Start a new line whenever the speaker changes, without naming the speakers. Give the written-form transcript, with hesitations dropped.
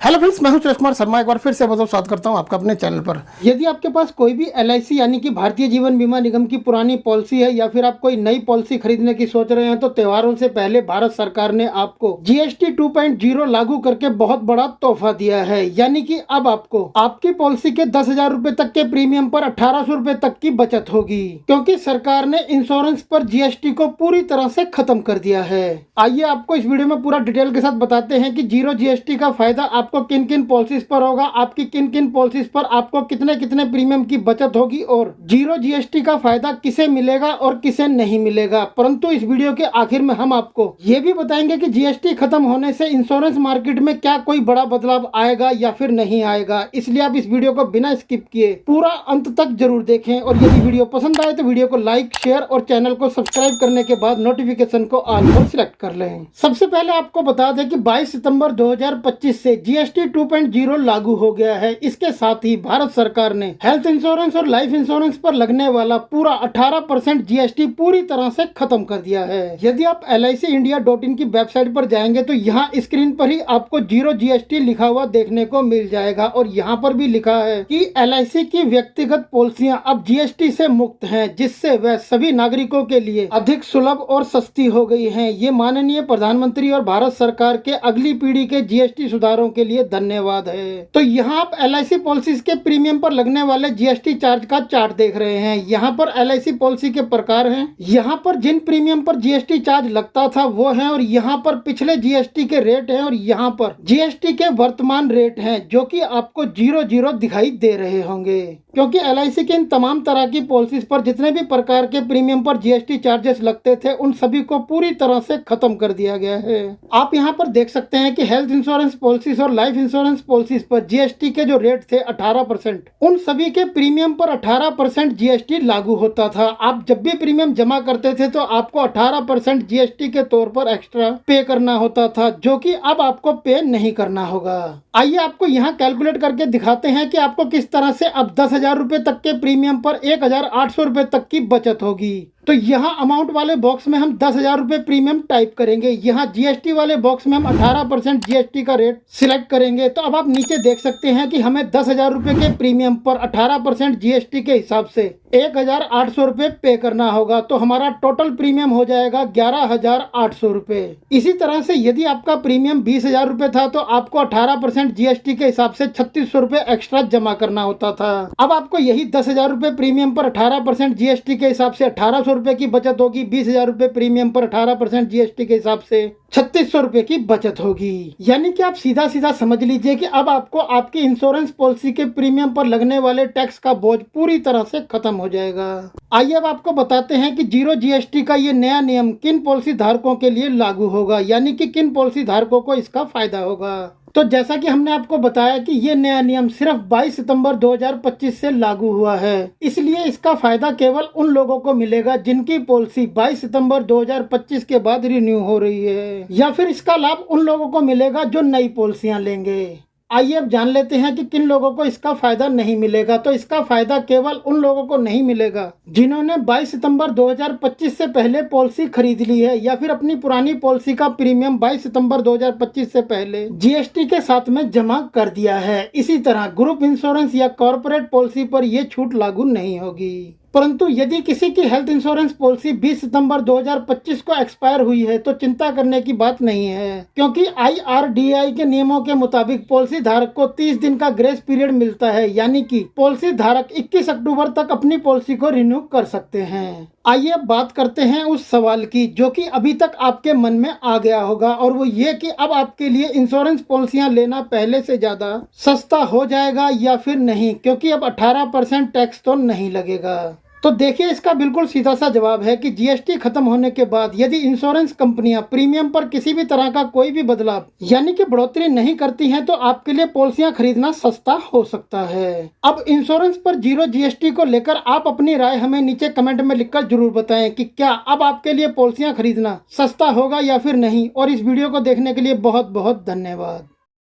Hello friends, मैं हूं सुरेश कुमार शर्मा। एक बार फिर से बहुत स्वागत करता हूं आपका अपने चैनल पर। यदि आपके पास कोई भी एलआईसी यानी कि भारतीय जीवन बीमा निगम की पुरानी पॉलिसी है या फिर आप कोई नई पॉलिसी खरीदने की सोच रहे हैं तो त्योहारों से पहले भारत सरकार ने आपको जीएसटी 2.0 लागू करके बहुत बड़ा तोहफा दिया है। यानी कि अब आपको आपकी पॉलिसी के 10,000 रुपए तक के प्रीमियम पर 1,800 रुपए तक की बचत होगी, क्योंकि सरकार ने इंश्योरेंस पर जीएसटी को पूरी तरह से खत्म कर दिया है। आइए आपको इस वीडियो में पूरा डिटेल के साथ बताते हैं कि जीरो जीएसटी का फायदा आपको किन किन पॉलिसीज पर होगा, आपकी किन किन पॉलिसीज पर आपको कितने कितने प्रीमियम की बचत होगी और जीरो जीएसटी का फायदा किसे मिलेगा और किसे नहीं मिलेगा। परंतु इस वीडियो के आखिर में हम आपको ये भी बताएंगे कि जीएसटी खत्म होने से इंश्योरेंस मार्केट में क्या कोई बड़ा बदलाव आएगा या फिर नहीं आएगा। इसलिए आप इस वीडियो को बिना स्किप किए पूरा अंत तक जरूर देखें और यदि वीडियो पसंद आए तो वीडियो को लाइक, शेयर और चैनल को सब्सक्राइब करने के बाद नोटिफिकेशन को ऑल पर सिलेक्ट कर लें। सबसे पहले आपको बता दें कि 22 सितंबर 2025 से जीएसटी 2.0 लागू हो गया है। इसके साथ ही भारत सरकार ने हेल्थ इंश्योरेंस और लाइफ इंश्योरेंस पर लगने वाला पूरा 18% जीएसटी पूरी तरह से खत्म कर दिया है। यदि आप LICindia.in की वेबसाइट पर जाएंगे तो यहाँ स्क्रीन पर ही आपको जीरो जीएसटी लिखा हुआ देखने को मिल जाएगा और यहाँ पर भी लिखा है कि LIC की व्यक्तिगत पॉलिसियां अब जीएसटी से मुक्त हैं, जिससे वह सभी नागरिकों के लिए अधिक सुलभ और सस्ती हो गई हैं। ये माननीय प्रधानमंत्री और भारत सरकार के अगली पीढ़ी के जीएसटी सुधारों के लिए धन्यवाद है। तो यहाँ आप LIC पॉलिसीज के प्रीमियम पर लगने वाले जीएसटी चार्ज का चार्ट देख रहे हैं। यहाँ पर LIC पॉलिसी के प्रकार हैं, यहाँ पर जिन प्रीमियम पर जीएसटी चार्ज लगता था वो है और यहाँ पर पिछले जीएसटी के रेट हैं और यहाँ पर जीएसटी के वर्तमान रेट हैं, जो कि आपको 00 दिखाई दे रहे होंगे, क्योंकि LIC के इन तमाम तरह की पॉलिसीज पर जितने भी प्रकार के प्रीमियम पर जीएसटी चार्जेस लगते थे उन सभी को पूरी तरह से खत्म कर दिया गया है। आप यहाँ पर देख सकते हैं कि हेल्थ इंश्योरेंस पॉलिसीज और लाइफ इंश्योरेंस पॉलिसीज पर जीएसटी के जो रेट थे 18%, उन सभी के प्रीमियम पर 18% जीएसटी लागू होता था। आप जब भी प्रीमियम जमा करते थे तो आपको 18% जीएसटी के तौर पर एक्स्ट्रा पे करना होता था, जो कि अब आपको पे नहीं करना होगा। आइए आपको यहाँ कैलकुलेट करके दिखाते हैं कि आपको किस तरह से अब 10,000 रुपए तक के प्रीमियम पर 1,800 रुपए तक की बचत होगी। तो यहाँ अमाउंट वाले बॉक्स में हम 10,000 रुपए प्रीमियम टाइप करेंगे। यहाँ जीएसटी वाले बॉक्स में हम 18% जीएसटी का रेट सिलेक्ट करेंगे। तो अब आप नीचे देख सकते हैं कि हमें 10,000 रुपए के प्रीमियम पर 18% जीएसटी के हिसाब से 1,800 रुपए पे करना होगा। तो हमारा टोटल प्रीमियम हो जाएगा 11,800 रुपए। इसी तरह से यदि आपका प्रीमियम 20,000 रुपए था तो आपको 18% जीएसटी के हिसाब से 3,600 रुपए एक्स्ट्रा जमा करना होता था। अब आपको यही 10,000 रुपए प्रीमियम पर 18% जीएसटी के हिसाब से 1,800 रुपए की बचत होगी। 20,000 रुपए प्रीमियम पर 18% जीएसटी के हिसाब से 3,600 रुपए की बचत होगी। यानी कि आप सीधा सीधा समझ लीजिए कि अब आपको आपकी इंश्योरेंस पॉलिसी के प्रीमियम पर लगने वाले टैक्स का बोझ पूरी तरह से खत्म हो जाएगा। आइए अब आपको बताते हैं कि जीरो जीएसटी का ये नया नियम किन पॉलिसी धारकों के लिए लागू होगा, यानी कि किन पॉलिसी धारकों को इसका फायदा होगा। तो जैसा कि हमने आपको बताया कि ये नया नियम सिर्फ 22 सितंबर 2025 से लागू हुआ है, इसलिए इसका फायदा केवल उन लोगों को मिलेगा जिनकी पॉलिसी 22 सितंबर 2025 के बाद रिन्यू हो रही है, या फिर इसका लाभ उन लोगों को मिलेगा जो नई पॉलिसियां लेंगे। आइए अब जान लेते हैं कि किन लोगों को इसका फायदा नहीं मिलेगा। तो इसका फायदा केवल उन लोगों को नहीं मिलेगा जिन्होंने 22 सितंबर 2025 से पहले पॉलिसी खरीद ली है या फिर अपनी पुरानी पॉलिसी का प्रीमियम 22 सितंबर 2025 से पहले जीएसटी के साथ में जमा कर दिया है। इसी तरह ग्रुप इंश्योरेंस या कॉर्पोरेट पॉलिसी पर यह छूट लागू नहीं होगी। परंतु यदि किसी की हेल्थ इंश्योरेंस पॉलिसी 20 सितंबर 2025 को एक्सपायर हुई है तो चिंता करने की बात नहीं है, क्योंकि IRDAI के नियमों के मुताबिक पॉलिसी धारक को 30 दिन का ग्रेस पीरियड मिलता है, यानी कि पॉलिसी धारक 21 अक्टूबर तक अपनी पॉलिसी को रिन्यू कर सकते हैं। आइए अब बात करते हैं उस सवाल की जो कि अभी तक आपके मन में आ गया होगा, और वो ये कि अब आपके लिए इंश्योरेंस पॉलिसियां लेना पहले से ज्यादा सस्ता हो जाएगा या फिर नहीं, क्योंकि अब 18% टैक्स तो नहीं लगेगा। तो देखिए, इसका बिल्कुल सीधा सा जवाब है कि जीएसटी खत्म होने के बाद यदि इंश्योरेंस कंपनियां प्रीमियम पर किसी भी तरह का कोई भी बदलाव यानी कि बढ़ोतरी नहीं करती हैं तो आपके लिए पॉलिसियां खरीदना सस्ता हो सकता है। अब इंश्योरेंस पर जीरो जीएसटी को लेकर आप अपनी राय हमें नीचे कमेंट में लिखकर जरूर बताएं कि क्या अब आपके लिए पॉलिसियां खरीदना सस्ता होगा या फिर नहीं। और इस वीडियो को देखने के लिए बहुत बहुत धन्यवाद।